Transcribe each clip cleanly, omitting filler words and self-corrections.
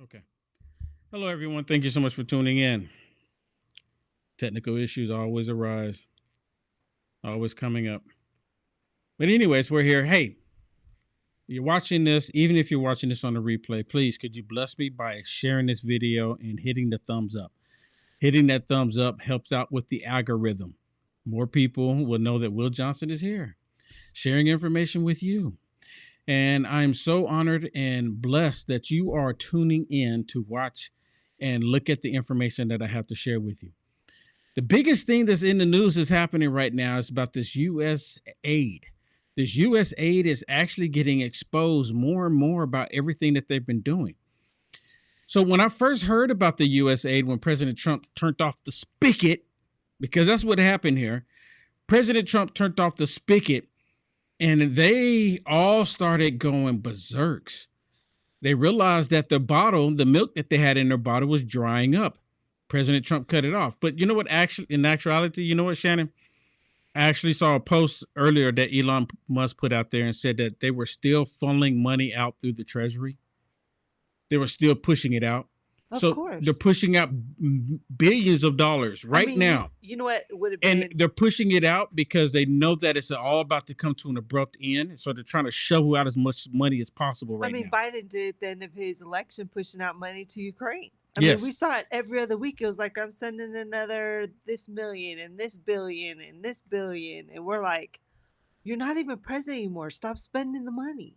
Okay. Hello, everyone. Thank you so much for tuning in. Technical issues always arise, always coming up. But, anyways, we're here. Hey, you're watching this, even if you're watching this on the replay, please could you bless me by sharing this video and hitting the thumbs up? Hitting that thumbs up helps out with the algorithm. More people will know that Will Johnson is here, sharing information with you. And I'm so honored and blessed that you are tuning in to watch and look at the information that I have to share with you. The biggest thing that's in the news is happening right now is about this U.S. aid. This U.S. aid is actually getting exposed more and more about everything that they've been doing. So when I first heard about the U.S. aid, when President Trump turned off the spigot, because that's what happened here, President Trump turned off the spigot and they all started going berserks. They realized that the bottle, the milk that they had in their bottle was drying up. President Trump cut it off. But you know what, actually, in actuality, you know what, Shannon? I actually saw a post earlier that Elon Musk put out there and said that they were still funneling money out through the Treasury. They were still pushing it out. Of So course. they're pushing out billions of dollars right now. You know what would have been? And they're pushing it out because they know that it's all about to come to an abrupt end. So they're trying to shovel out as much money as possible right now. Biden did at the end of his election pushing out money to Ukraine. Yes. We saw it every other week. It was like, I'm sending another this million and this billion and this billion. And we're like, you're not even president anymore. Stop spending the money.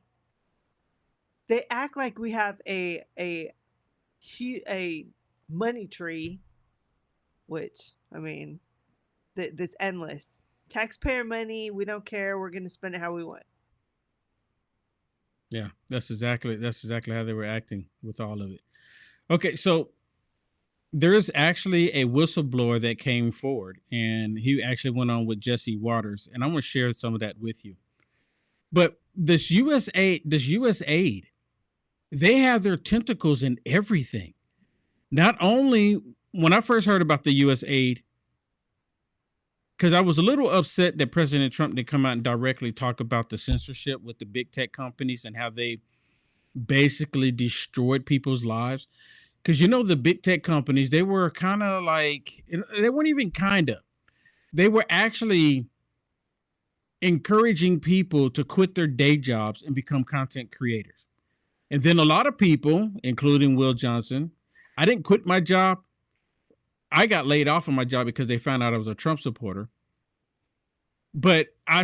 They act like we have a money tree, which, this endless. Taxpayer money, we don't care. We're going to spend it how we want. Yeah, that's exactly how they were acting with all of it. Okay, so there is actually a whistleblower that came forward, and he actually went on with Jesse Waters, and I'm going to share some of that with you. But this U.S. aid, they have their tentacles in everything. Not only when I first heard about the U.S. aid, because I was a little upset that President Trump didn't come out and directly talk about the censorship with the big tech companies and how they basically destroyed people's lives. Because, the big tech companies, they were kind of like, they weren't even kind of. They were actually encouraging people to quit their day jobs and become content creators. And then a lot of people, including Will Johnson, I didn't quit my job. I got laid off of my job because they found out I was a Trump supporter. But I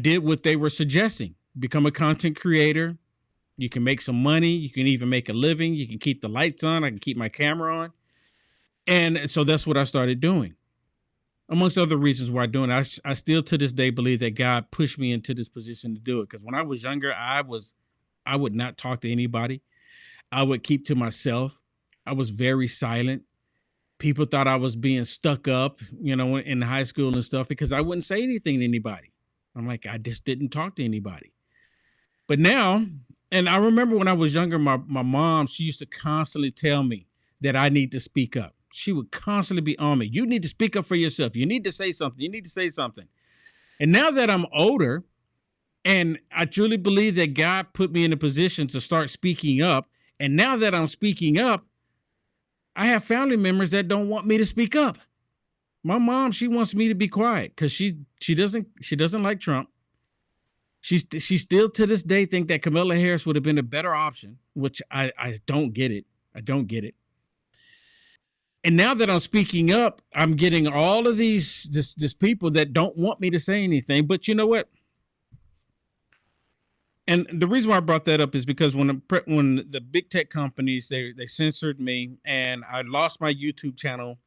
did what they were suggesting. Become a content creator. You can make some money. You can even make a living. You can keep the lights on. I can keep my camera on. And so that's what I started doing. Amongst other reasons why I'm doing it. I still to this day believe that God pushed me into this position to do it. Because when I was younger, I would not talk to anybody. I would keep to myself. I was very silent. People thought I was being stuck up, in high school and stuff because I wouldn't say anything to anybody. I'm like, I just didn't talk to anybody. But now, and I remember when I was younger, my mom, she used to constantly tell me that I need to speak up. She would constantly be on me. You need to speak up for yourself. You need to say something. You need to say something. And now that I'm older, and I truly believe that God put me in a position to start speaking up. And now that I'm speaking up, I have family members that don't want me to speak up. My mom, she wants me to be quiet because she doesn't like Trump. She still to this day think that Kamala Harris would have been a better option, which I don't get it. I don't get it. And now that I'm speaking up, I'm getting all of these people that don't want me to say anything. But you know what? And the reason why I brought that up is because when the big tech companies, they censored me and I lost my YouTube channel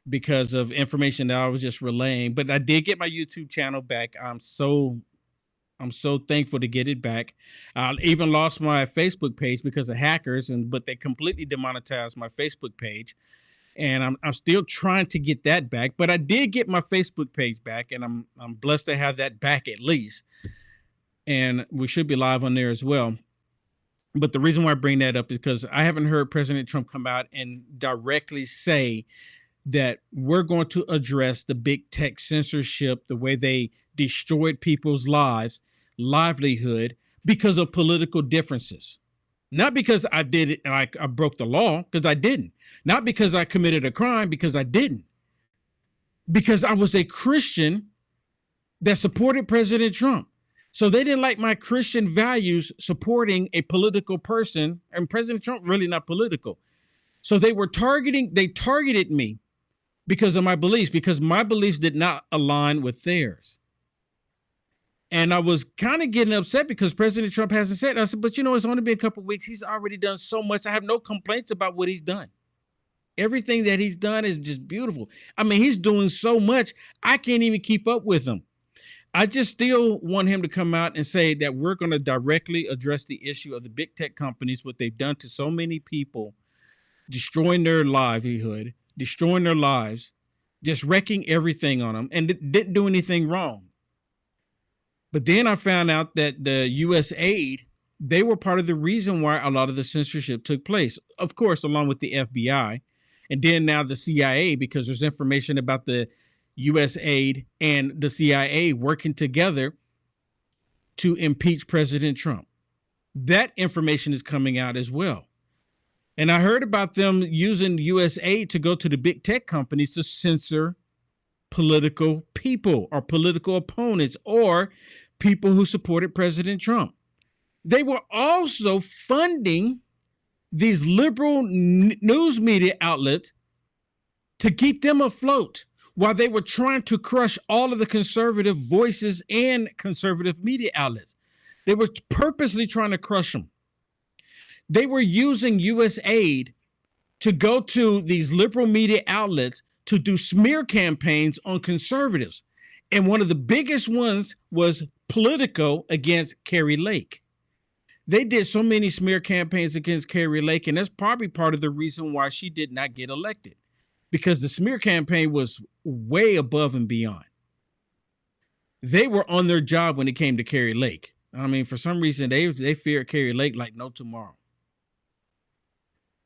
because of information that I was just relaying. But I did get my YouTube channel back. I'm so thankful to get it back. I even lost my Facebook page because of hackers, but they completely demonetized my Facebook page. And I'm still trying to get that back. But I did get my Facebook page back, and I'm blessed to have that back at least. And we should be live on there as well. But the reason why I bring that up is because I haven't heard President Trump come out and directly say that we're going to address the big tech censorship, the way they destroyed people's livelihood because of political differences. Not because I did it like I broke the law, because I didn't. Not because I committed a crime, because I didn't. Because I was a Christian that supported President Trump. So they didn't like my Christian values supporting a political person, and President Trump really not political. So they targeted me because of my beliefs, because my beliefs did not align with theirs. And I was kind of getting upset because President Trump hasn't said. I said, but it's only been a couple of weeks. He's already done so much. I have no complaints about what he's done. Everything that he's done is just beautiful. I mean, he's doing so much, I can't even keep up with him. I just still want him to come out and say that we're going to directly address the issue of the big tech companies, what they've done to so many people, destroying their livelihood, destroying their lives, just wrecking everything on them, and didn't do anything wrong. But then I found out that the Usaid, they were part of the reason why a lot of the censorship took place. Of course, along with the FBI, and then now the CIA, because there's information about the Usaid and the CIA working together to impeach President Trump. That information is coming out as well. And I heard about them using Usaid to go to the big tech companies to censor political people or political opponents or people who supported President Trump. They were also funding these liberal news media outlets to keep them afloat while they were trying to crush all of the conservative voices and conservative media outlets. They were purposely trying to crush them. They were using Usaid to go to these liberal media outlets to do smear campaigns on conservatives. And one of the biggest ones was Politico against Kari Lake. They did so many smear campaigns against Kari Lake, and that's probably part of the reason why she did not get elected, because the smear campaign was way above and beyond. They were on their job when it came to Kari Lake. I mean, for some reason, they feared Kari Lake like no tomorrow.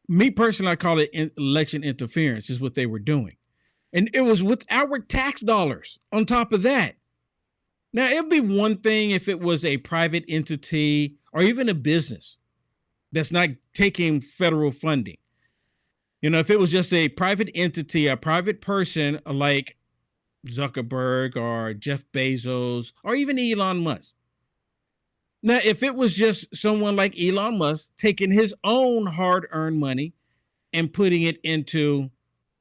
Me personally, I call it election interference is what they were doing. And it was with our tax dollars on top of that. Now, it'd be one thing if it was a private entity or even a business that's not taking federal funding. If it was just a private entity, a private person like Zuckerberg or Jeff Bezos or even Elon Musk. Now, if it was just someone like Elon Musk taking his own hard-earned money and putting it into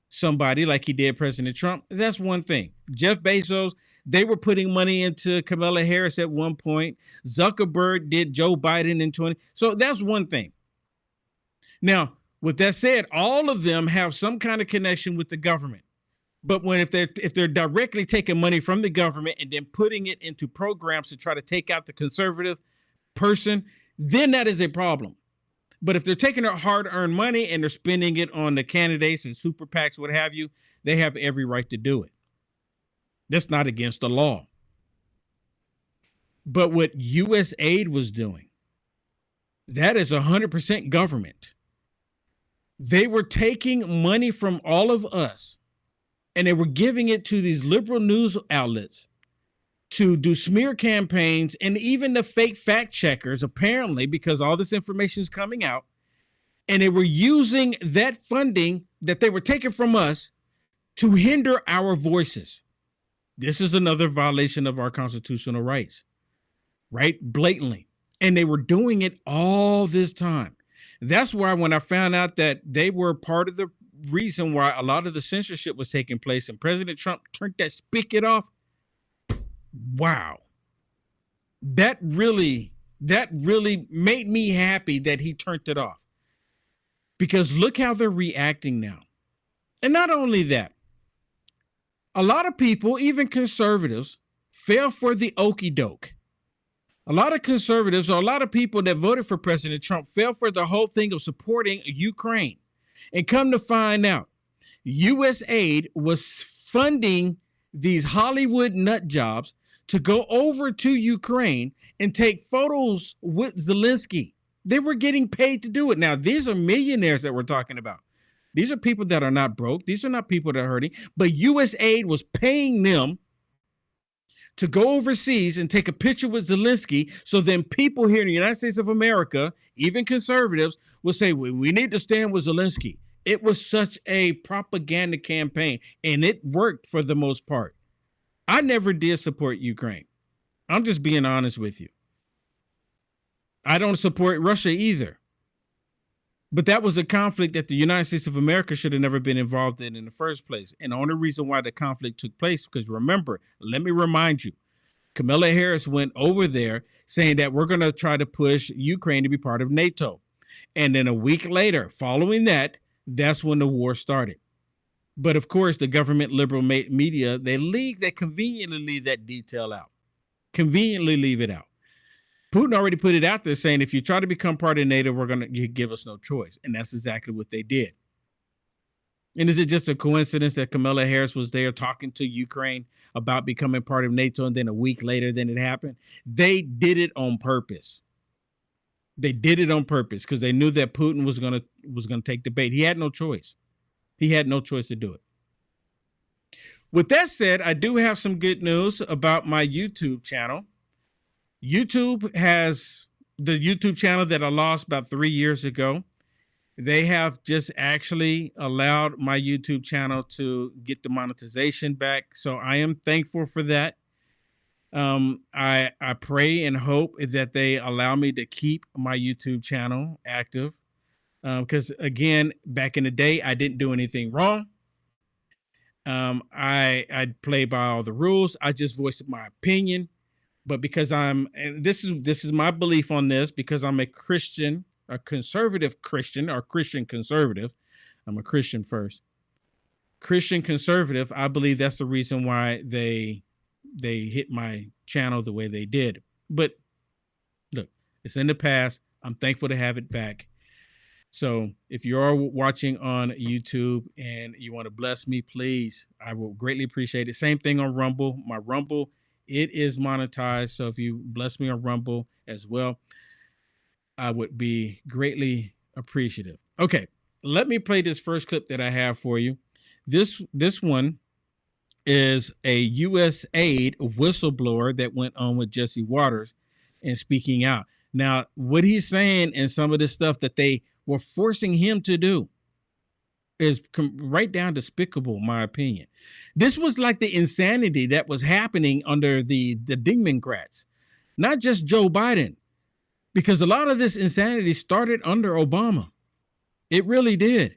somebody like he did President Trump, that's one thing. Jeff Bezos, they were putting money into Kamala Harris at one point. Zuckerberg did Joe Biden in 20. So that's one thing. Now, with that said, all of them have some kind of connection with the government. But if they're directly taking money from the government and then putting it into programs to try to take out the conservative person, then that is a problem. But if they're taking their hard-earned money and they're spending it on the candidates and super PACs, what have you, they have every right to do it. That's not against the law. But what Usaid was doing, that is 100% government. They were taking money from all of us and they were giving it to these liberal news outlets to do smear campaigns, and even the fake fact checkers, apparently, because all this information is coming out, and they were using that funding that they were taking from us to hinder our voices. This is another violation of our constitutional rights, right? Blatantly. And they were doing it all this time. That's why when I found out that they were part of the reason why a lot of the censorship was taking place and President Trump turned that spigot off, wow. That really made me happy that he turned it off. Because look how they're reacting now. And not only that, a lot of people, even conservatives, fell for the okie doke. A lot of conservatives, or a lot of people that voted for President Trump, fell for the whole thing of supporting Ukraine. And come to find out, Usaid was funding these Hollywood nut jobs to go over to Ukraine and take photos with Zelensky. They were getting paid to do it. Now, these are millionaires that we're talking about. These are people that are not broke. These are not people that are hurting. But Usaid was paying them to go overseas and take a picture with Zelensky, so then people here in the United States of America, even conservatives, will say, we need to stand with Zelensky. It was such a propaganda campaign, and it worked for the most part. I never did support Ukraine. I'm just being honest with you. I don't support Russia either. But that was a conflict that the United States of America should have never been involved in the first place. And the only reason why the conflict took place, because remember, let me remind you, Kamala Harris went over there saying that we're going to try to push Ukraine to be part of NATO. And then a week later, following that, that's when the war started. But of course, the government liberal media, they conveniently leave that detail out. Conveniently leave it out. Putin already put it out there saying, if you try to become part of NATO, you give us no choice. And that's exactly what they did. And is it just a coincidence that Kamala Harris was there talking to Ukraine about becoming part of NATO, and then a week later then it happened? They did it on purpose. They did it on purpose because they knew that Putin was gonna take the bait. He had no choice. He had no choice to do it. With that said, I do have some good news about my YouTube channel. YouTube has the YouTube channel that I lost about 3 years ago. They have just actually allowed my YouTube channel to get the monetization back. So I am thankful for that. I pray and hope that they allow me to keep my YouTube channel active. Because again, back in the day, I didn't do anything wrong. I play by all the rules. I just voiced my opinion. But because and this is my belief on this, because I'm a Christian, a conservative Christian, or Christian conservative. I'm a Christian first. Christian conservative, I believe that's the reason why they hit my channel the way they did. But look, it's in the past. I'm thankful to have it back. So if you are watching on YouTube and you want to bless me, please, I will greatly appreciate it. Same thing on Rumble. My Rumble, it is monetized. So if you bless me on Rumble as well, I would be greatly appreciative. Okay, let me play this first clip that I have for you. This one is a Usaid whistleblower that went on with Jesse Waters and speaking out. Now, what he's saying and some of the stuff that they were forcing him to do is right down despicable, in my opinion. This was like the insanity that was happening under the Demoncrats, not just Joe Biden, because a lot of this insanity started under Obama. It really did.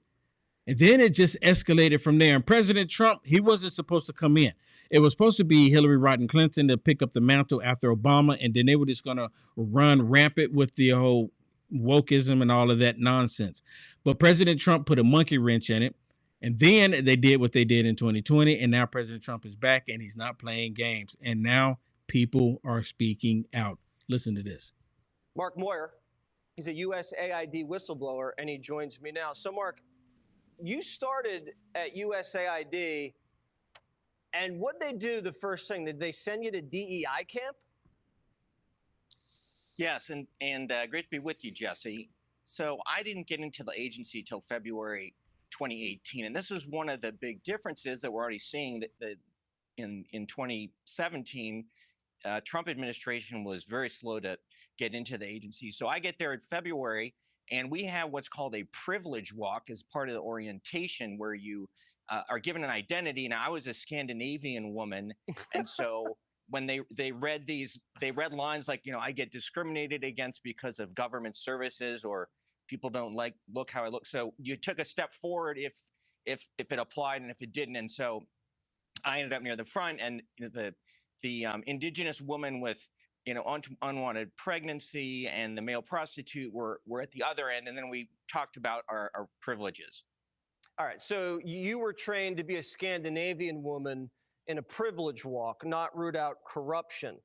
And then it just escalated from there. And President Trump, he wasn't supposed to come in. It was supposed to be Hillary Rodham Clinton to pick up the mantle after Obama, and then they were just going to run rampant with the whole wokeism and all of that nonsense. But President Trump put a monkey wrench in it, and then they did what they did in 2020, and now President Trump is back, and he's not playing games. And now people are speaking out. Listen to this. Mark Moyer, he's a USAID whistleblower, and he joins me now. So, Mark, you started at USAID, and what they do the first thing? Did they send you to DEI camp? Yes, and great to be with you, Jesse. So I didn't get into the agency till February 2018, and this is one of the big differences that we're already seeing that in 2017, Trump administration was very slow to get into the agency. So I get there in February, and we have what's called a privilege walk as part of the orientation, where you are given an identity. Now, I was a Scandinavian woman, and so when they read lines like, I get discriminated against because of government services, or people don't look how I look. So you took a step forward if it applied, and if it didn't. And so I ended up near the front, and the indigenous woman with unwanted pregnancy and the male prostitute were at the other end, and then we talked about our privileges. All right, so you were trained to be a Scandinavian woman in a privilege walk, not root out corruption.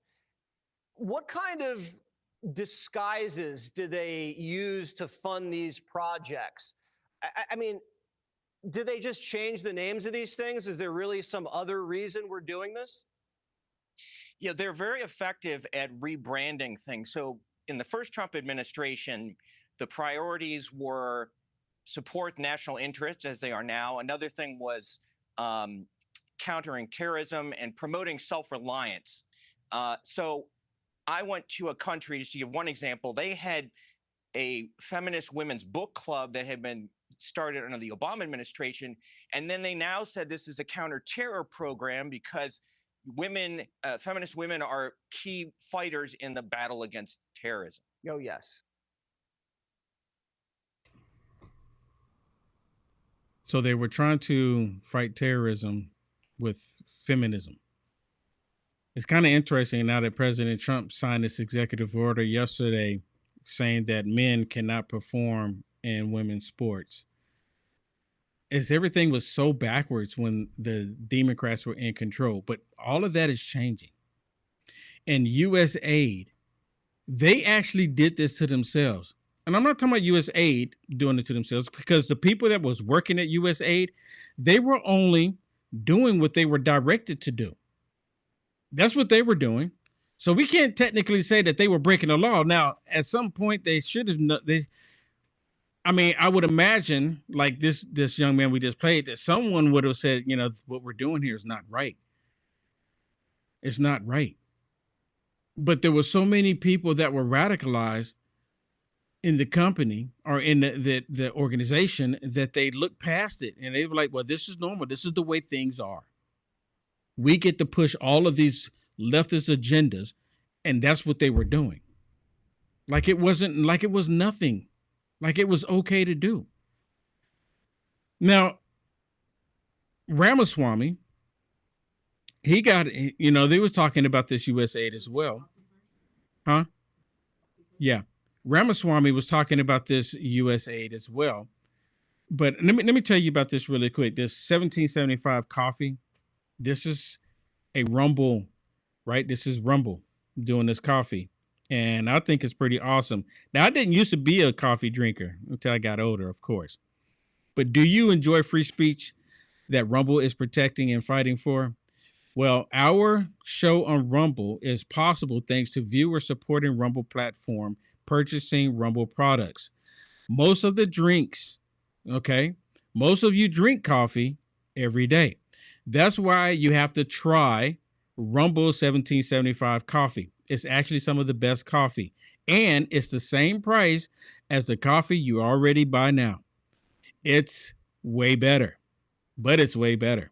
What kind of disguises do they use to fund these projects? I mean, do they just change the names of these things? Is there really some other reason we're doing this? Yeah, they're very effective at rebranding things. So in the first Trump administration, the priorities were support national interests, as they are now. Another thing was countering terrorism and promoting self-reliance. So I went to a country, just to give one example, they had a feminist women's book club that had been started under the Obama administration. And then they now said this is a counter-terror program because women, feminist women are key fighters in the battle against terrorism. Oh, yes. So they were trying to fight terrorism with feminism. It's kind of interesting now that President Trump signed this executive order yesterday saying that men cannot perform in women's sports. As everything was so backwards when the Democrats were in control, but all of that is changing. And Usaid, they actually did this to themselves. And I'm not talking about Usaid doing it to themselves, because the people that was working at Usaid, they were only doing what they were directed to do. That's what they were doing. So we can't technically say that they were breaking the law. Now, at some point, they should have. I mean, I would imagine, like this young man we just played, that someone would have said, what we're doing here is not right. It's not right. But there were so many people that were radicalized in the company or in the organization that they looked past it and they were like, well, this is normal. This is the way things are. We get to push all of these leftist agendas, and that's what they were doing. Like it was nothing. Like it was okay to do. Now, Ramaswamy, he got, they was talking about this Usaid as well. Huh? Yeah. Ramaswamy was talking about this Usaid as well. But let me tell you about this really quick. This 1775 coffee. This is a Rumble, right? This is Rumble doing this coffee. And I think it's pretty awesome. Now, I didn't used to be a coffee drinker until I got older, of course. But do you enjoy free speech that Rumble is protecting and fighting for? Well, our show on Rumble is possible thanks to viewers supporting Rumble platform, purchasing Rumble products. Most of the drinks, most of you drink coffee every day. That's why you have to try Rumble 1775 coffee. It's actually some of the best coffee, and it's the same price as the coffee you already buy now. It's way better, but it's way better.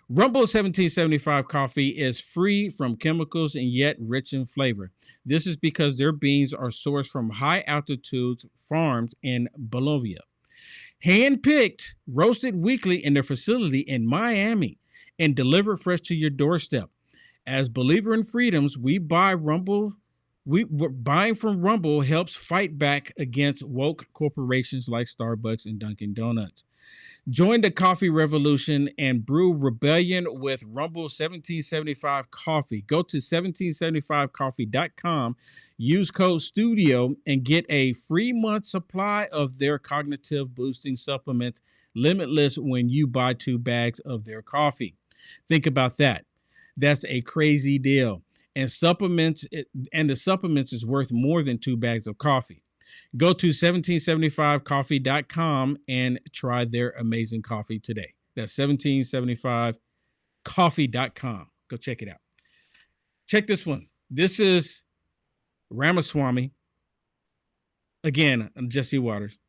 Rumble 1775 coffee is free from chemicals and yet rich in flavor. This is because their beans are sourced from high altitude farms in Bolivia. Hand-picked, roasted weekly in their facility in Miami and delivered fresh to your doorstep. As believer in freedoms, we buy Rumble. Buying from Rumble helps fight back against woke corporations like Starbucks and Dunkin' Donuts. Join the coffee revolution and brew rebellion with Rumble 1775 coffee. Go to 1775coffee.com, use code STUDIO, and get a free month supply of their cognitive boosting supplements, limitless, when you buy 2 bags of their coffee. Think about that. That's a crazy deal. And the supplements is worth more than 2 bags of coffee. Go to 1775coffee.com and try their amazing coffee today. That's 1775coffee.com. Go check it out. Check this one. This is Ramaswamy. Again, I'm Jesse Waters.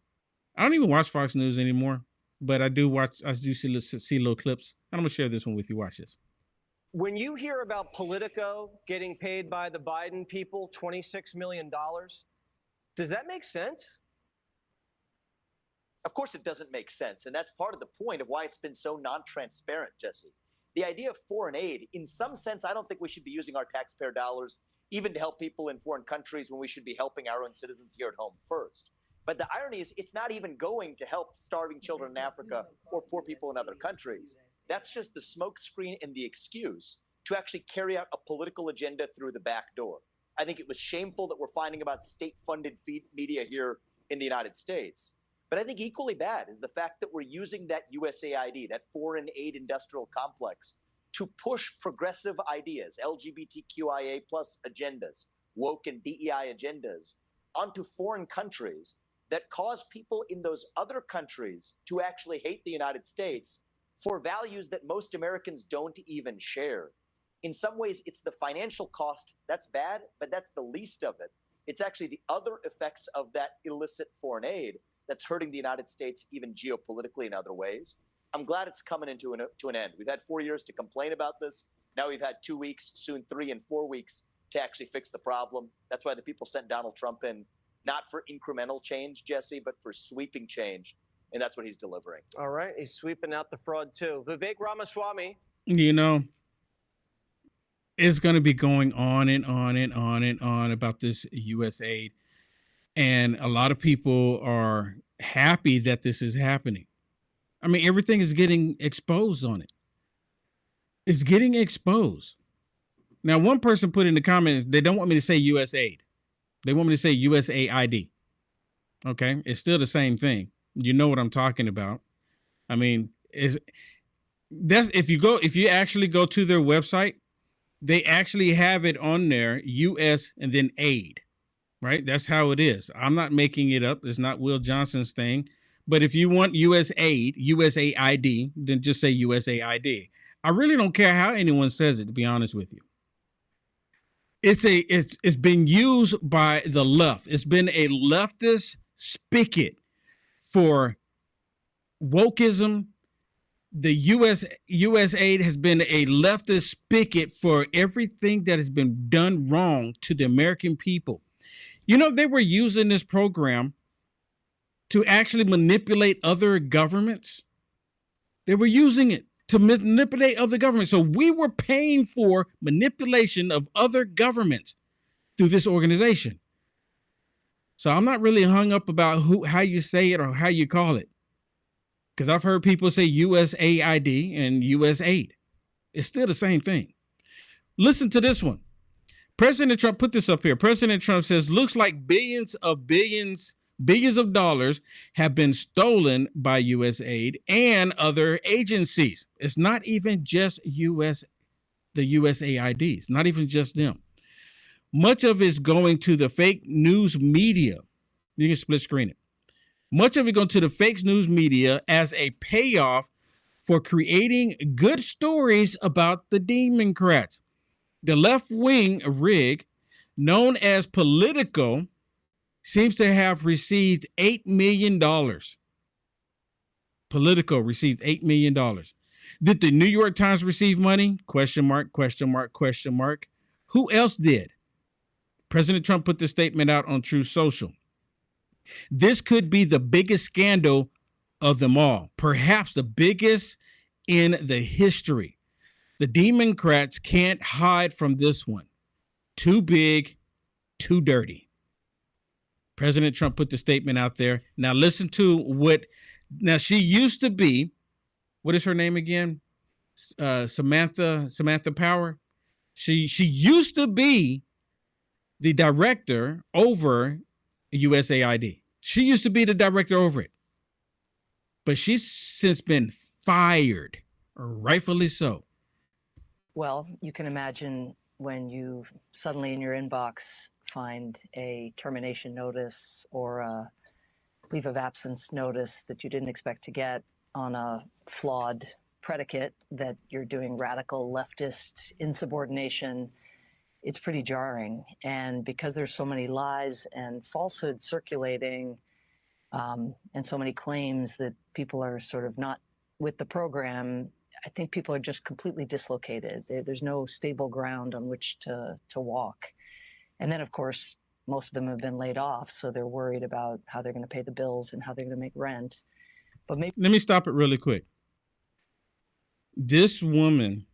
I don't even watch Fox News anymore, but I do see little clips. I'm going to share this one with you. Watch this. When you hear about Politico getting paid by the Biden people $26 million, does that make sense? Of course it doesn't make sense, and that's part of the point of why it's been so non-transparent, Jesse. The idea of foreign aid, in some sense, I don't think we should be using our taxpayer dollars even to help people in foreign countries when we should be helping our own citizens here at home first. But the irony is it's not even going to help starving children in Africa or poor people in other countries. That's just the smokescreen and the excuse to actually carry out a political agenda through the back door. I think it was shameful that we're finding about state-funded media here in the United States. But I think equally bad is the fact that we're using that USAID, that foreign aid industrial complex, to push progressive ideas, LGBTQIA plus agendas, woke and DEI agendas, onto foreign countries that cause people in those other countries to actually hate the United States for values that most Americans don't even share. in some ways, it's the financial cost that's bad, but that's the least of it. It's actually the other effects of that illicit foreign aid that's hurting the United States, even geopolitically in other ways. I'm glad it's coming to an end. We've had 4 years to complain about this. Now we've had 2 weeks, soon 3 and 4 weeks to actually fix the problem. That's why the people sent Donald Trump in, not for incremental change, Jesse, but for sweeping change. And that's what he's delivering. All right. He's sweeping out the fraud, too. Vivek Ramaswamy. You know, it's going to be going on and on and on and on about this USAID. And a lot of people are happy that this is happening. I mean, everything is getting exposed on it. It's getting exposed. Now, one person put in the comments, they don't want me to say USAID. They want me to say USAID. Okay. It's still the same thing. You know what I'm talking about. I mean, if you actually go to their website, they actually have it on there, US and then aid, right? That's how it is. I'm not making it up. It's not Will Johnson's thing. But if you want USAID, USAID, then just say USAID. I really don't care how anyone says it, to be honest with you. It's been used by the left. It's been a leftist spigot for wokeism. The USAID has been a leftist spigot for everything that has been done wrong to the American people. You know, they were using this program to actually manipulate other governments. They were using it to manipulate other governments. So we were paying for manipulation of other governments through this organization. So I'm not really hung up about how you say it or how you call it. Because I've heard people say USAID and USAID. It's still the same thing. Listen to this one. President Trump put this up here. President Trump says, looks like billions of dollars have been stolen by USAID and other agencies. It's not even just the USAID. It's not even just them. Much of it's going to the fake news media. You can split screen it. Much of it going to the fake news media as a payoff for creating good stories about the Demoncrats. The left-wing rig, known as Politico, seems to have received $8 million. Politico received $8 million. Did the New York Times receive money? Question mark, question mark, question mark. Who else did? President Trump put the statement out on Truth Social. This could be the biggest scandal of them all, perhaps the biggest in the history. The Demoncrats can't hide from this one. Too big, too dirty. President Trump put the statement out there. Now listen to now she used to be, what is her name again? Samantha Power. She used to be the director over USAID. She used to be the director over it. But she's since been fired, rightfully so. Well, you can imagine when you suddenly in your inbox find a termination notice or a leave of absence notice that you didn't expect to get on a flawed predicate that you're doing radical leftist insubordination. It's pretty jarring. And because there's so many lies and falsehoods circulating and so many claims that people are sort of not with the program, I think people are just completely dislocated. There's no stable ground on which to walk. And then, of course, most of them have been laid off. So they're worried about how they're going to pay the bills and how they're going to make rent. But maybe. Let me stop it really quick. This woman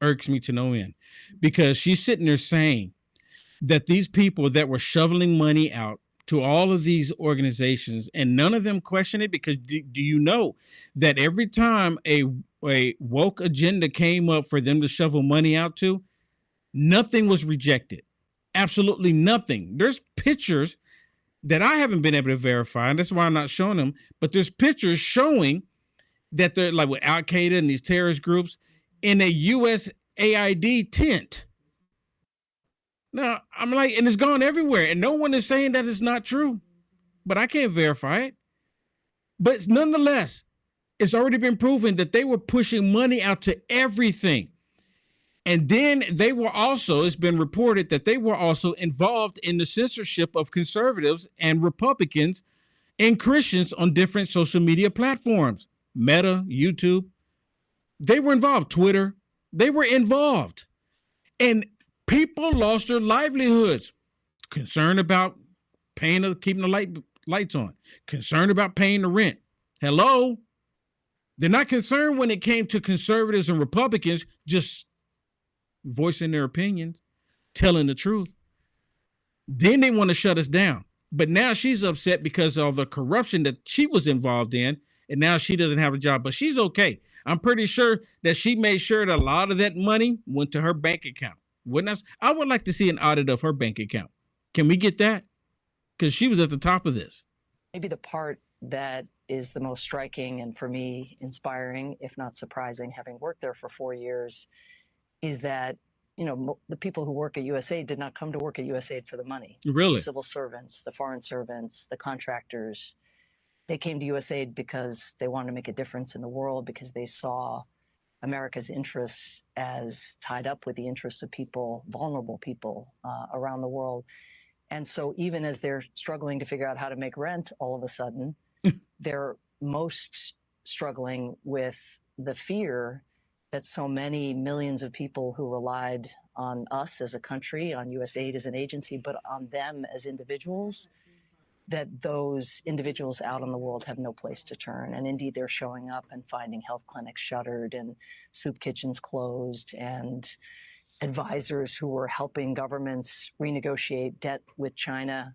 irks me to no end because she's sitting there saying that these people that were shoveling money out to all of these organizations and none of them question it, because do you know that every time a woke agenda came up for them to shovel money out to, nothing was rejected. Absolutely nothing. There's pictures that I haven't been able to verify, and that's why I'm not showing them, but there's pictures showing that they're like with Al Qaeda and these terrorist groups in a USAID tent. Now, I'm like, and it's gone everywhere, and no one is saying that it's not true, but I can't verify it. But nonetheless, it's already been proven that they were pushing money out to everything. And then they were also, it's been reported that they were also involved in the censorship of conservatives and Republicans and Christians on different social media platforms, Meta, YouTube. They were involved, Twitter. They were involved. And people lost their livelihoods, concerned about keeping the lights on, concerned about paying the rent. Hello? They're not concerned when it came to conservatives and Republicans just voicing their opinions, telling the truth. Then they want to shut us down. But now she's upset because of the corruption that she was involved in, and now she doesn't have a job. But she's okay. I'm pretty sure that she made sure that a lot of that money went to her bank account. Wouldn't I would like to see an audit of her bank account. Can we get that? Because she was at the top of this. Maybe the part that is the most striking and for me inspiring, if not surprising, having worked there for 4 years, is that, you know, the people who work at Usaid did not come to work at Usaid for the money. Really? The civil servants, the foreign servants, the contractors, they came to Usaid because they wanted to make a difference in the world, because they saw America's interests as tied up with the interests of people, vulnerable people around the world. And so even as they're struggling to figure out how to make rent, all of a sudden, they're most struggling with the fear that so many millions of people who relied on us as a country, on USAID as an agency, but on them as individuals, that those individuals out in the world have no place to turn. And indeed, they're showing up and finding health clinics shuttered and soup kitchens closed, and advisors who were helping governments renegotiate debt with China,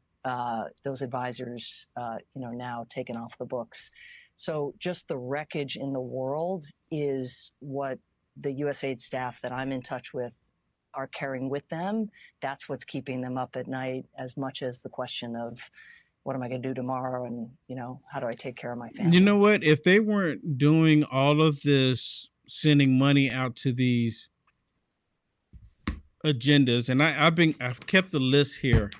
those advisors, now taken off the books. So just the wreckage in the world is what the USAID staff that I'm in touch with are carrying with them. That's what's keeping them up at night, as much as the question of what am I going to do tomorrow, and how do I take care of my family? You know what? If they weren't doing all of this, sending money out to these agendas, and I've kept the list here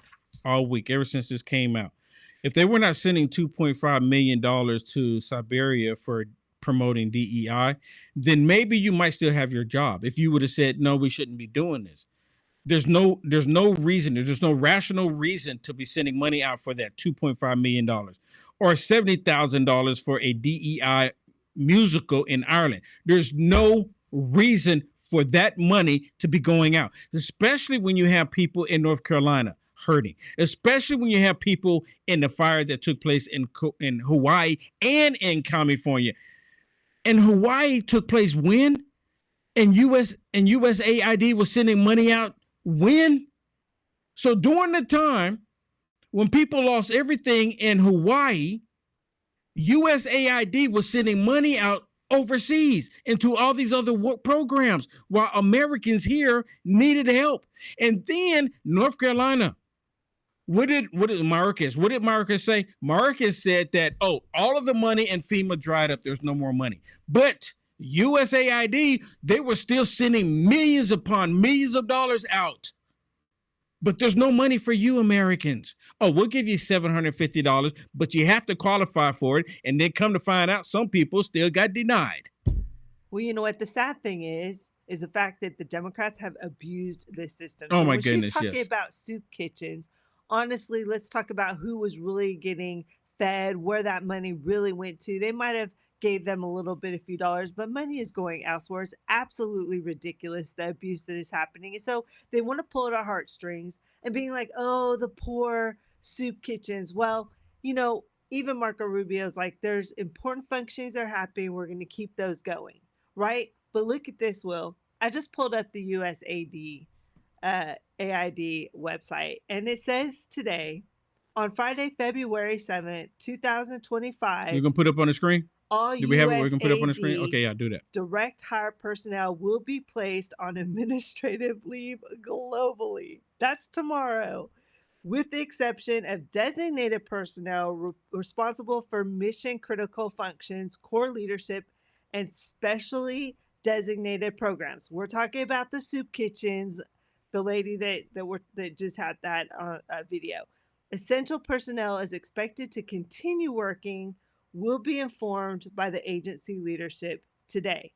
all week ever since this came out. If they were not sending $2.5 million to Siberia for promoting DEI, then maybe you might still have your job. If you would have said, no, we shouldn't be doing this. There's no reason, there's no rational reason to be sending money out for that $2.5 million or $70,000 for a DEI musical in Ireland. There's no reason for that money to be going out, especially when you have people in North Carolina hurting, especially when you have people in the fire that took place in Hawaii and in California. And Hawaii took place when? And USAID was sending money out when? So during the time when people lost everything in Hawaii, USAID was sending money out overseas into all these other work programs while Americans here needed help. And then North Carolina, what did Marcus say? Marcus said that, all of the money in FEMA dried up. There's no more money. But USAID, they were still sending millions upon millions of dollars out. But there's no money for you Americans. We'll give you $750, but you have to qualify for it. And then come to find out, some people still got denied. Well, you know what? The sad thing is the fact that the Democrats have abused this system. Oh, so my when goodness, she's talking yes. about soup kitchens, honestly, let's talk about who was really getting fed, where that money really went to. They might have gave them a little bit, a few dollars, but money is going elsewhere. It's absolutely ridiculous, the abuse that is happening. And so they want to pull at our heartstrings and being like, the poor soup kitchens. Well, even Marco Rubio's like, there's important functions that are happening. We're going to keep those going, right? But look at this, Will. I just pulled up the USAID AID website, and it says today, on Friday, February 7th, 2025. You gonna put up on the screen? All Do we have it where we can put up on the screen? Okay, yeah, do that. Direct hire personnel will be placed on administrative leave globally. That's tomorrow, with the exception of designated personnel responsible for mission critical functions, core leadership, and specially designated programs. We're talking about the soup kitchens, the lady that just had that video. Essential personnel is expected to continue working, will be informed by the agency leadership today.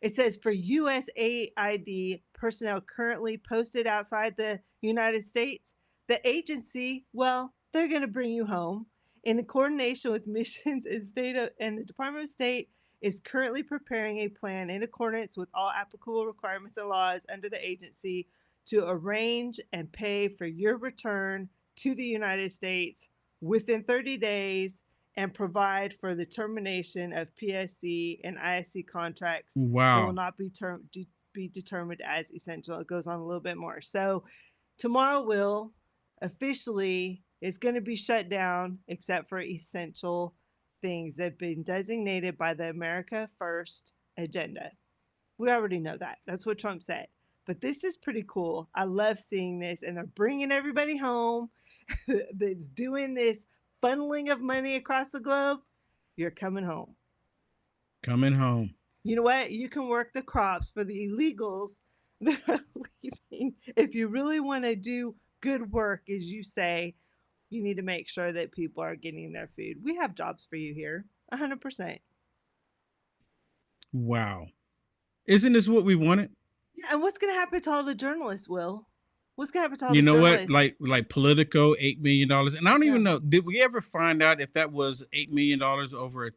It says for USAID personnel currently posted outside the United States, the agency, well, they're going to bring you home. In coordination with missions and the Department of State is currently preparing a plan in accordance with all applicable requirements and laws under the agency to arrange and pay for your return to the United States within 30 days and provide for the termination of PSC and ISC contracts that Wow. will not be determined as essential. It goes on a little bit more. So tomorrow will officially is going to be shut down except for essential things that have been designated by the America First agenda. We already know that. That's what Trump said. But this is pretty cool. I love seeing this, and they're bringing everybody home that's doing this funneling of money across the globe. You're coming home. Coming home. You know what? You can work the crops for the illegals that are leaving. If you really want to do good work, as you say, you need to make sure that people are getting their food. We have jobs for you here, 100%. Wow. Isn't this what we wanted? Yeah, and what's going to happen to all the journalists, Will? What's going to happen to all You the know journalists? what? Like Politico, $8 million. And I don't Yeah. even know, did we ever find out if that was $8 million over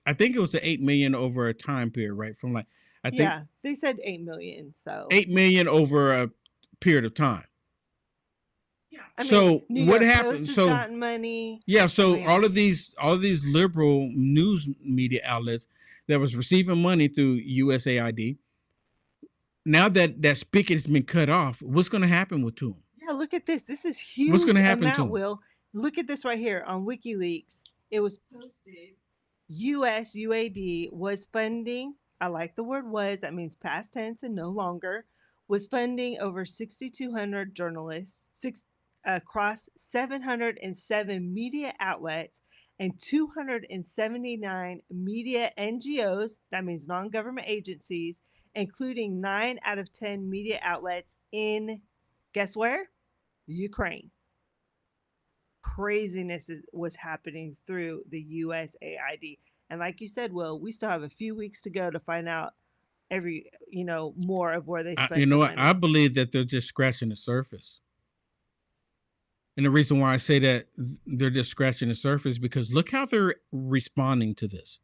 I think it was the $8 million over a time period, right? From like, I think Yeah, they said 8 million. So $8 million over a period of time. yeah. I mean, So New what York happened? Post has So gotten money. yeah, so mean- all of these liberal news media outlets that was receiving money through USAID, now that spigot has been cut off, what's going to happen to them? Yeah, look at this. This is huge. What's gonna happen to amount, them? Will. Look at this right here on WikiLeaks. It was posted. USAID was funding. I like the word was. That means past tense and no longer. Was funding over 6,200 journalists across 707 media outlets and 279 media NGOs. That means non-government agencies, including 9 out of 10 media outlets in, guess where? Ukraine. Craziness was happening through the USAID. And like you said, Will, we still have a few weeks to go to find out more of where they spend You know the what? money. I believe that they're just scratching the surface. And the reason why I say that they're just scratching the surface because look how they're responding to this.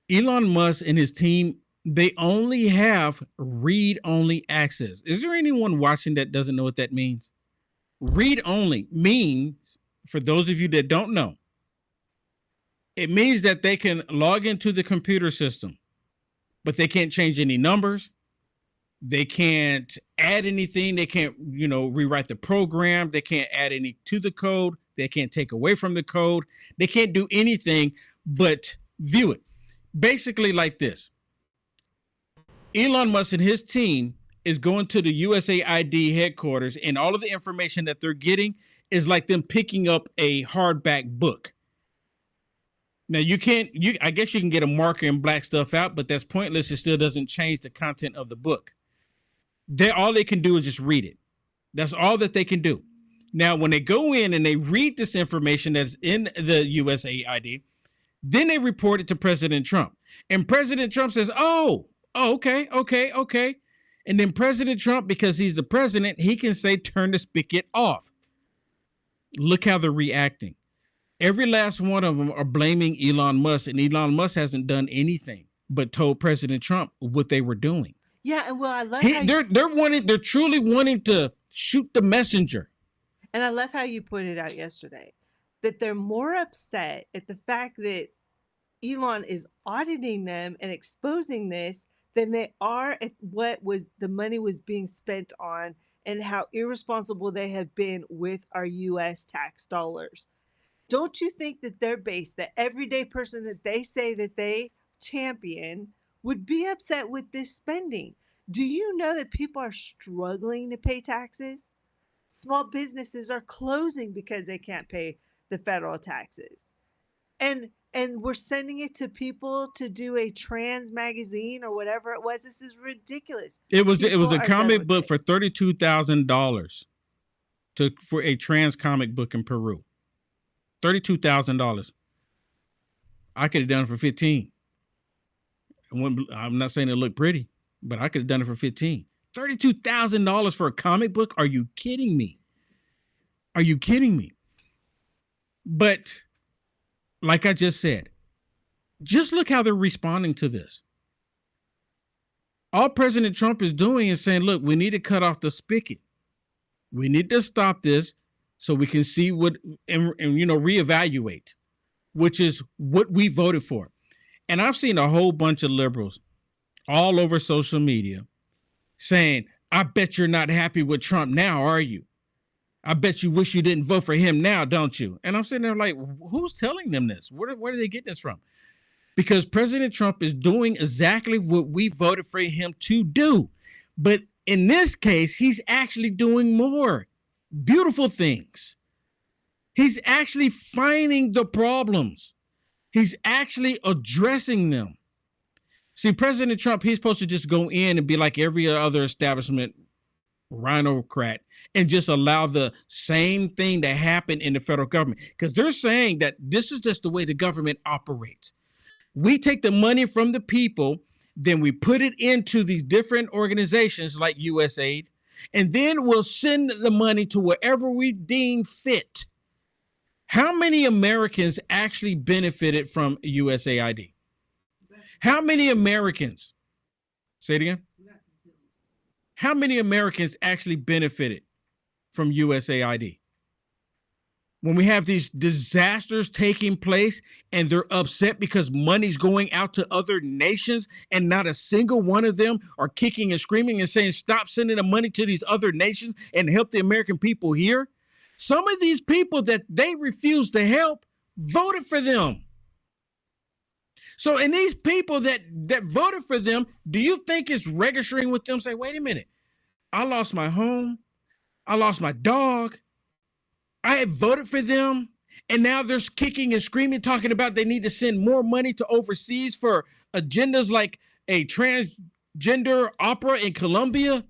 Elon Musk and his team, they only have read-only access. Is there anyone watching that doesn't know what that means? Read-only means, for those of you that don't know, it means that they can log into the computer system, but they can't change any numbers. They can't add anything. They can't, rewrite the program. They can't add any to the code. They can't take away from the code. They can't do anything but view it. Basically like this. Elon Musk and his team is going to the USAID headquarters, and all of the information that they're getting is like them picking up a hardback book. Now I guess you can get a marker and black stuff out, but that's pointless. It still doesn't change the content of the book. All they can do is just read it. That's all that they can do. Now, when they go in and they read this information that's in the USAID, then they report it to President Trump. And President Trump says, okay. And then President Trump, because he's the president, he can say, turn the spigot off. Look how they're reacting. Every last one of them are blaming Elon Musk, and Elon Musk hasn't done anything but told President Trump what they were doing. Yeah, and I love they're truly wanting to shoot the messenger. And I love how you pointed out yesterday that they're more upset at the fact that Elon is auditing them and exposing this than they are at what was the money was being spent on and how irresponsible they have been with our U.S. tax dollars. Don't you think that their base, the everyday person that they say that they champion, would be upset with this spending? Do you know that people are struggling to pay taxes? Small businesses are closing because they can't pay the federal taxes. And we're sending it to people to do a trans magazine or whatever it was. This is ridiculous. It was a comic book it. for $32,000 for a trans comic book in Peru. $32,000. I could have done it for 15. I'm not saying it looked pretty, but I could have done it for $15,000. $32,000 for a comic book? Are you kidding me? Are you kidding me? But like I just said, just look how they're responding to this. All President Trump is doing is saying, look, we need to cut off the spigot. We need to stop this so we can see what and reevaluate, which is what we voted for. And I've seen a whole bunch of liberals all over social media saying, I bet you're not happy with Trump now, are you? I bet you wish you didn't vote for him now, don't you? And I'm sitting there like, who's telling them this? Where are they getting this from? Because President Trump is doing exactly what we voted for him to do. But in this case, he's actually doing more beautiful things. He's actually finding the problems. He's actually addressing them. See, President Trump, he's supposed to just go in and be like every other establishment rhinocrat and just allow the same thing to happen in the federal government, because they're saying that this is just the way the government operates. We take the money from the people, then we put it into these different organizations like Usaid, and then we'll send the money to wherever we deem fit. How many Americans actually benefited from USAID? How many Americans? Say it again. How many Americans actually benefited from USAID? When we have these disasters taking place and they're upset because money's going out to other nations and not a single one of them are kicking and screaming and saying, stop sending the money to these other nations and help the American people here. Some of these people that they refuse to help voted for them. So, and these people that voted for them, do you think it's registering with them? Say, wait a minute, I lost my home. I lost my dog. I had voted for them. And now they're kicking and screaming, talking about they need to send more money to overseas for agendas like a transgender opera in Colombia.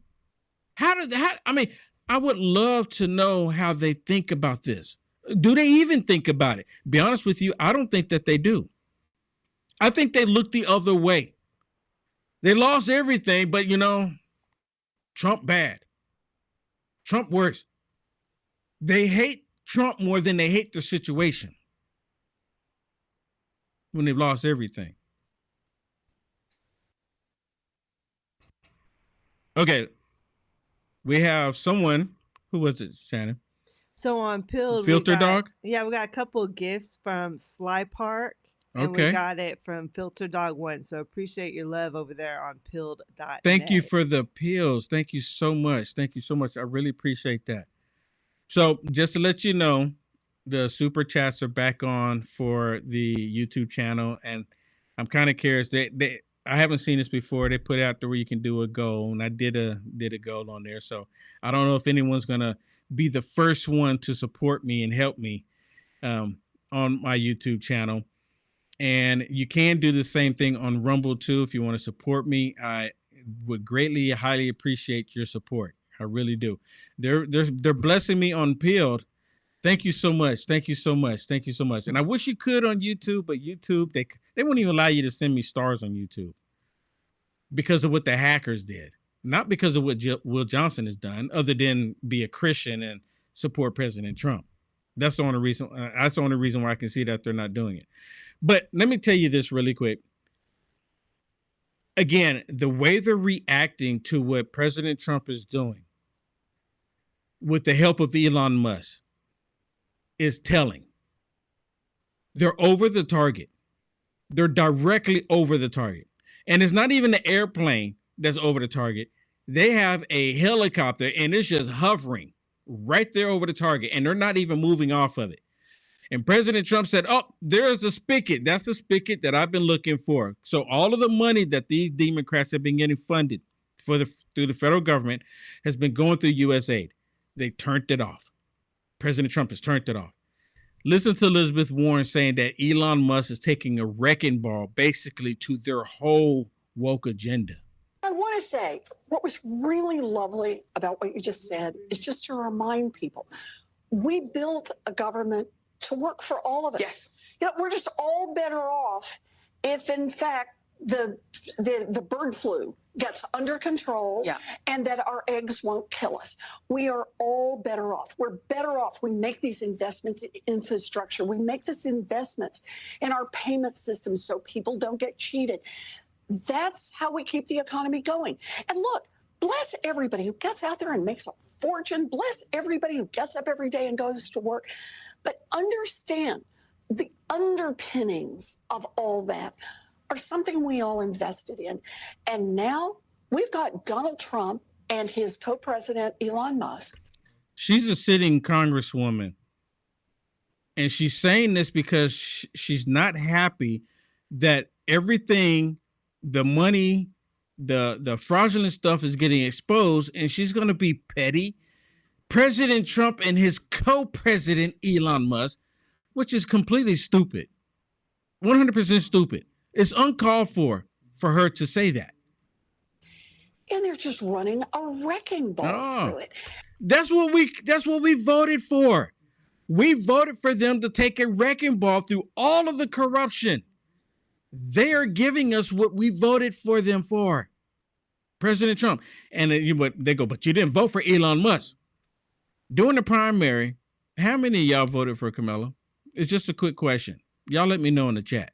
I would love to know how they think about this. Do they even think about it? Be honest with you, I don't think that they do. I think they look the other way. They lost everything, but Trump bad. Trump worse. They hate Trump more than they hate the situation when they've lost everything. Okay. We have someone, who was it, Shannon? So on Pilled, Filter Dog? Yeah, we got a couple of gifts from Sly Park. And we got it from Filter Dog 1. So appreciate your love over there on pilled.net. Thank you for the pills. Thank you so much. Thank you so much. I really appreciate that. So just to let you know, the super chats are back on for the YouTube channel. And I'm kind of curious. I haven't seen this before. They put out there where you can do a goal. And I did a goal on there. So I don't know if anyone's going to be the first one to support me and help me on my YouTube channel. And you can do the same thing on Rumble too. If you want to support me, I would highly appreciate your support. I really do. They're blessing me on Peeled. Thank you so much. Thank you so much. Thank you so much. And I wish you could on YouTube, but YouTube, they won't even allow you to send me stars on YouTube because of what the hackers did. Not because of what Will Johnson has done, other than be a Christian and support President Trump. That's the only reason. That's the only reason why I can see that they're not doing it. But let me tell you this really quick. Again, the way they're reacting to what President Trump is doing with the help of Elon Musk is telling. They're over the target. They're directly over the target. And it's not even the airplane that's over the target. They have a helicopter and it's just hovering right there over the target. And they're not even moving off of it. And President Trump said, oh, there's a spigot. That's the spigot that I've been looking for. So all of the money that these Demoncrats have been getting funded through the federal government has been going through Usaid. They turned it off. President Trump has turned it off. Listen to Elizabeth Warren saying that Elon Musk is taking a wrecking ball basically to their whole woke agenda. I want to say what was really lovely about what you just said is just to remind people, we built a government to work for all of us. Yes. We're just all better off if, in fact, the bird flu gets under control, and that our eggs won't kill us. We are all better off. We're better off. We make these investments in infrastructure. We make these investments in our payment system so people don't get cheated. That's how we keep the economy going. And look, bless everybody who gets out there and makes a fortune. Bless everybody who gets up every day and goes to work. But understand the underpinnings of all that are something we all invested in. And now we've got Donald Trump and his co-president, Elon Musk. She's a sitting congresswoman. And she's saying this because she's not happy that everything, the money, the fraudulent stuff is getting exposed, and she's going to be petty. President Trump and his co-president, Elon Musk, which is completely stupid. 100% stupid. It's uncalled for her to say that. And they're just running a wrecking ball through it. That's what we voted for. We voted for them to take a wrecking ball through all of the corruption. They are giving us what we voted for them for. President Trump. And they go, but you didn't vote for Elon Musk. During the primary, how many of y'all voted for Kamala? It's just a quick question. Y'all let me know in the chat.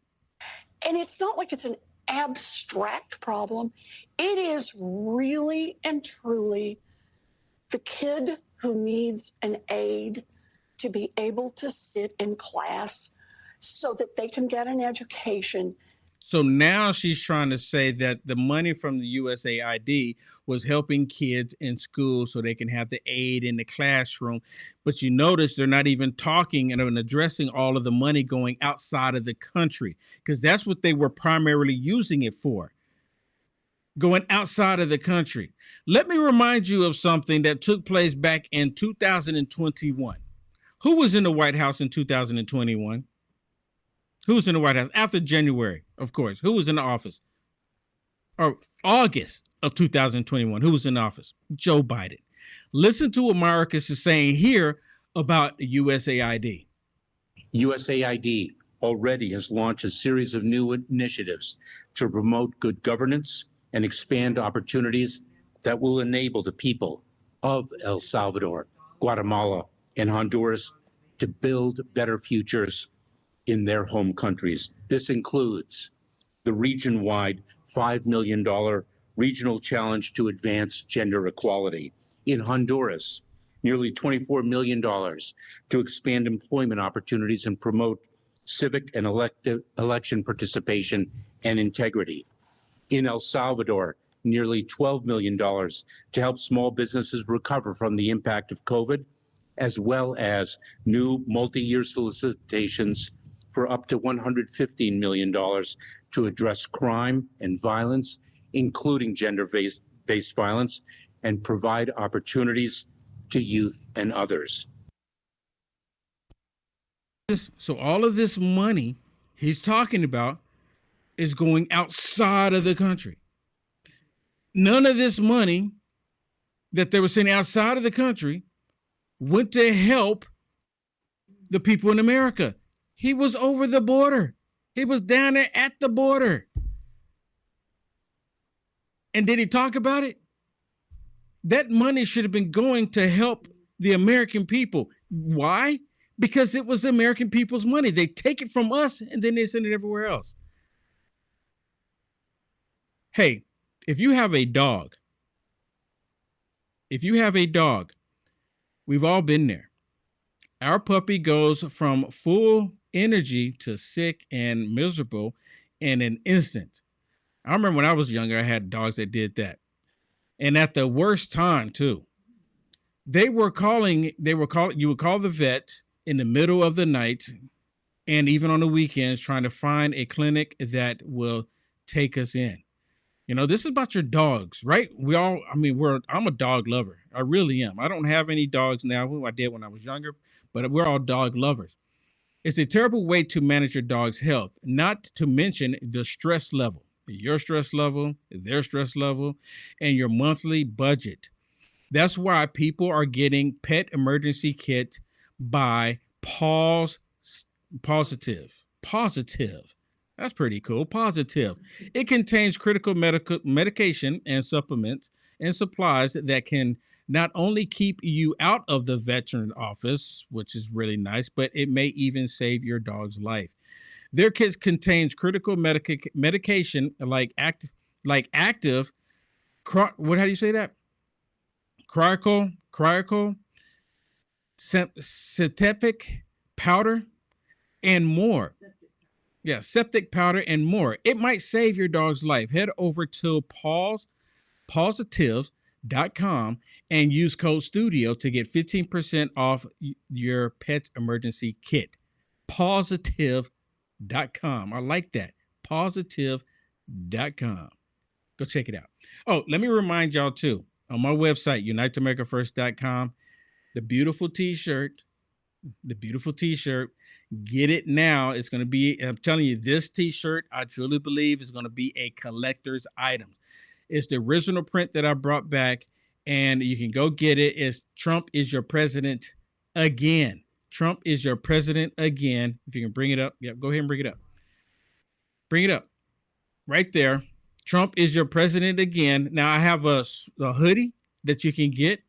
And it's not like it's an abstract problem. It is really and truly the kid who needs an aide to be able to sit in class so that they can get an education. So now she's trying to say that the money from the USAID was helping kids in school so they can have the aid in the classroom. But you notice they're not even talking and addressing all of the money going outside of the country, because that's what they were primarily using it for, going outside of the country. Let me remind you of something that took place back in 2021. Who was in the White House in 2021? Who was in the White House after January, of course? Who was in the office? Or August of 2021, who was in office? Joe Biden. Listen to what Marcus is saying here about USAID. USAID already has launched a series of new initiatives to promote good governance and expand opportunities that will enable the people of El Salvador, Guatemala, and Honduras to build better futures in their home countries. This includes the region-wide $5 million regional challenge to advance gender equality. In Honduras, nearly $24 million to expand employment opportunities and promote civic and election participation and integrity. In El Salvador, nearly $12 million to help small businesses recover from the impact of COVID, as well as new multi-year solicitations for up to $115 million to address crime and violence, including gender-based violence, and provide opportunities to youth and others. So all of this money he's talking about is going outside of the country. None of this money that they were sending outside of the country went to help the people in America. He was over the border. He was down there at the border. And did he talk about it? That money should have been going to help the American people. Why? Because it was the American people's money. They take it from us and then they send it everywhere else. Hey, if you have a dog, we've all been there. Our puppy goes from full energy to sick and miserable in an instant. I remember when I was younger, I had dogs that did that. And at the worst time too. You would call the vet in the middle of the night and even on the weekends trying to find a clinic that will take us in. You know, this is about your dogs, right? I'm a dog lover. I really am. I don't have any dogs now. I did when I was younger, but we're all dog lovers. It's a terrible way to manage your dog's health, not to mention the stress level, your stress level, their stress level, and your monthly budget. That's why people are getting pet emergency kit by positive. That's pretty cool. Positive. It contains critical medication and supplements and supplies that can not only keep you out of the veteran office, which is really nice, but it may even save your dog's life. Their kits contains critical medication like active, how do you say that? Cryoco, septic powder, and more. Yeah, septic powder and more. It might save your dog's life. Head over to positives.com and use code STUDIO to get 15% off your pet's emergency kit. Positive.com. I like that. Positive.com. Go check it out. Oh, let me remind y'all too, on my website, uniteamericafirst.com, the beautiful t-shirt, get it now. It's going to be, I'm telling you, this t-shirt, I truly believe, is going to be a collector's item. It's the original print that I brought back, and you can go get it. It's Trump is your president again. Trump is your president again. If you can bring it up. Yeah, go ahead and bring it up. Bring it up. Right there. Trump is your president again. Now, I have a hoodie that you can get.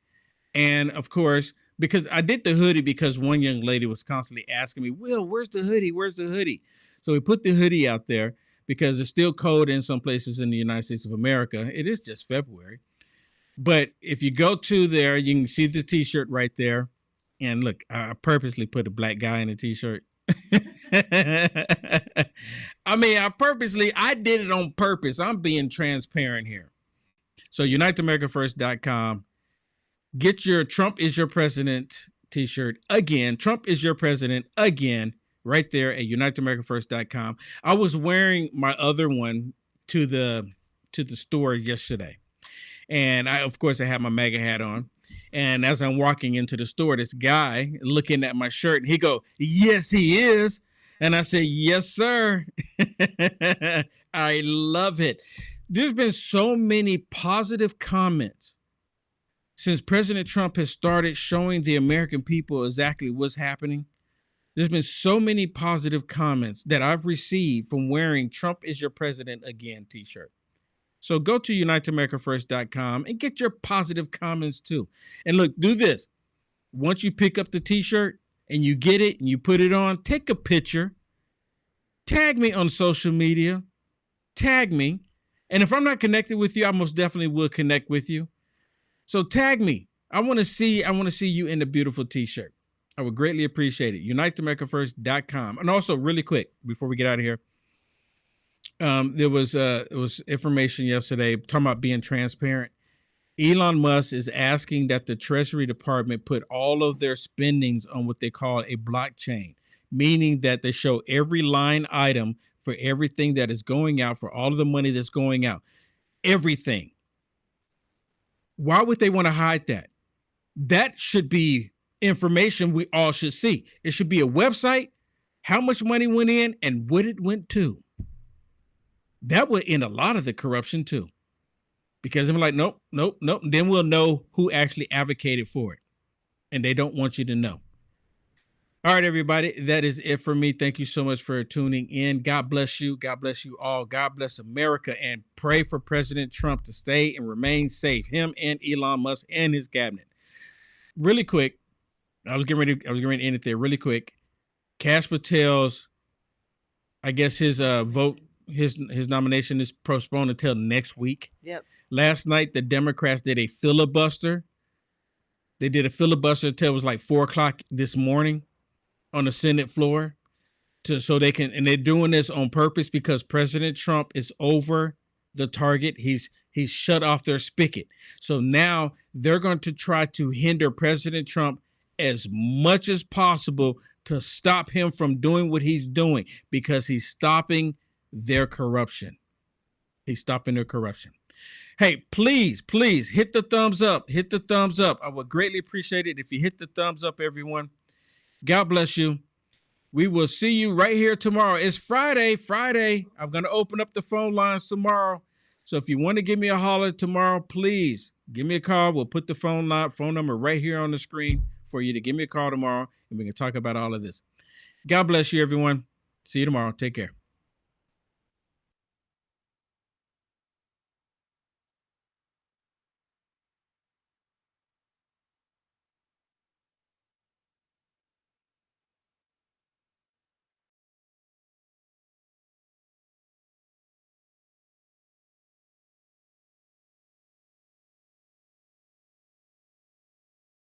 And, of course, because I did the hoodie because one young lady was constantly asking me, Will, where's the hoodie? Where's the hoodie? So we put the hoodie out there because it's still cold in some places in the United States of America. It is just February. But if you go to there, you can see the t-shirt right there. And look, I purposely put a black guy in a t-shirt. I mean, I did it on purpose. I'm being transparent here. So uniteamericafirst.com. Get your Trump is your president t-shirt again. Trump is your president again, right there at uniteamericafirst.com. I was wearing my other one to the store yesterday. And of course, I had my MAGA hat on. And as I'm walking into the store, this guy looking at my shirt, and he go, yes, he is. And I said, yes, sir. I love it. There's been so many positive comments since President Trump has started showing the American people exactly what's happening. There's been so many positive comments that I've received from wearing Trump is your president again t-shirt. So go to uniteamericafirst.com and get your positive comments too. And look, do this. Once you pick up the t-shirt and you get it and you put it on, take a picture, tag me on social media, tag me. And if I'm not connected with you, I most definitely will connect with you. So tag me. I want to see you in the beautiful t-shirt. I would greatly appreciate it. uniteamericafirst.com. And also really quick, before we get out of here, there was information yesterday talking about being transparent. Elon Musk is asking that the Treasury Department put all of their spendings on what they call a blockchain, meaning that they show every line item for everything that is going out, for all of the money that's going out, everything. Why would they want to hide that? That should be information we all should see. It should be a website, how much money went in and what it went to. That would end a lot of the corruption too. Because I'm like, nope. Then we'll know who actually advocated for it. And they don't want you to know. All right, everybody. That is it for me. Thank you so much for tuning in. God bless you. God bless you all. God bless America. And pray for President Trump to stay and remain safe. Him and Elon Musk and his cabinet. Really quick. I was getting ready to end it there really quick. Kash Patel's, I guess his vote, his nomination is postponed until next week. Yep. Last night, the Democrats did a filibuster. They did a filibuster until it was like 4:00 this morning on the Senate floor, so they can, and they're doing this on purpose because President Trump is over the target. He's shut off their spigot. So now they're going to try to hinder President Trump as much as possible to stop him from doing what he's doing because he's stopping their corruption. He's stopping their corruption. Hey, please hit the thumbs up. Hit the thumbs up. I would greatly appreciate it if you hit the thumbs up, everyone. God bless you. We will see you right here tomorrow. It's Friday. I'm going to open up the phone lines tomorrow. So if you want to give me a holler tomorrow, please give me a call. We'll put the phone number right here on the screen for you to give me a call tomorrow, and we can talk about all of this. God bless you, everyone. See you tomorrow. Take care.